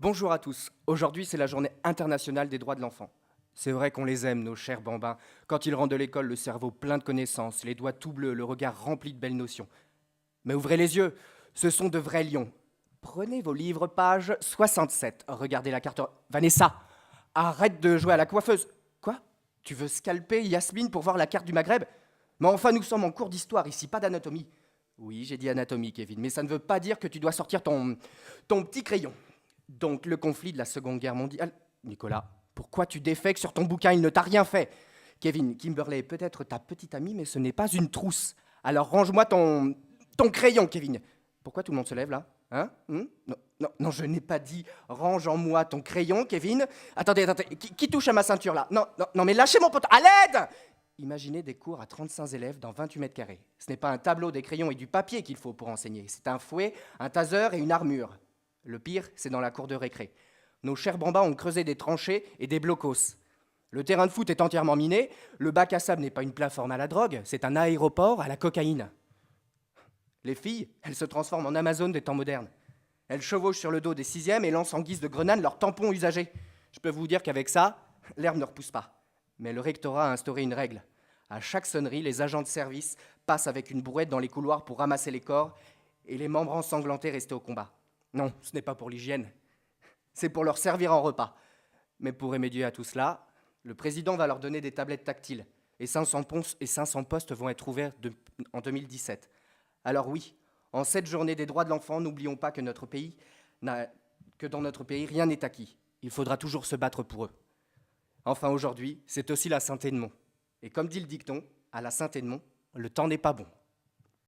Bonjour à tous. Aujourd'hui, c'est la journée internationale des droits de l'enfant. C'est vrai qu'on les aime, nos chers bambins. Quand ils rentrent de l'école, le cerveau plein de connaissances, les doigts tout bleus, le regard rempli de belles notions. Mais ouvrez les yeux, ce sont de vrais lions. Prenez vos livres, page 67. Regardez la carte. Vanessa, arrête de jouer à la coiffeuse. Quoi? Tu veux scalper Yasmine pour voir la carte du Maghreb? Mais enfin, nous sommes en cours d'histoire ici, pas d'anatomie. Oui, j'ai dit anatomie, Kevin, mais ça ne veut pas dire que tu dois sortir ton petit crayon. Donc, le conflit de la Seconde Guerre mondiale. Nicolas, pourquoi tu défèques sur ton bouquin? Il ne t'a rien fait. Kevin, Kimberley est peut-être ta petite amie, mais ce n'est pas une trousse. Alors range-moi ton crayon, Kevin. Pourquoi tout le monde se lève là? Hein? Non, non, non, je n'ai pas dit range en moi ton crayon, Kevin. Attendez, qui touche à ma ceinture là? Non, non, non, mais lâchez mon pote. À l'aide! Imaginez des cours à 35 élèves dans 28 mètres carrés. Ce n'est pas un tableau, des crayons et du papier qu'il faut pour enseigner. C'est un fouet, un taser et une armure. Le pire, c'est dans la cour de récré. Nos chers bambins ont creusé des tranchées et des blocos. Le terrain de foot est entièrement miné. Le bac à sable n'est pas une plateforme à la drogue, c'est un aéroport à la cocaïne. Les filles, elles se transforment en Amazon des temps modernes. Elles chevauchent sur le dos des sixièmes et lancent en guise de grenade leurs tampons usagés. Je peux vous dire qu'avec ça, l'herbe ne repousse pas. Mais le rectorat a instauré une règle. À chaque sonnerie, les agents de service passent avec une brouette dans les couloirs pour ramasser les corps et les membres ensanglantés restés au combat. Non, ce n'est pas pour l'hygiène, c'est pour leur servir en repas. Mais pour remédier à tout cela, le président va leur donner des tablettes tactiles et 500 postes vont être ouverts en 2017. Alors oui, en cette journée des droits de l'enfant, n'oublions pas que dans notre pays, rien n'est acquis. Il faudra toujours se battre pour eux. Enfin, aujourd'hui, c'est aussi la Saint-Edmond. Et comme dit le dicton, à la Saint-Edmond, le temps n'est pas bon.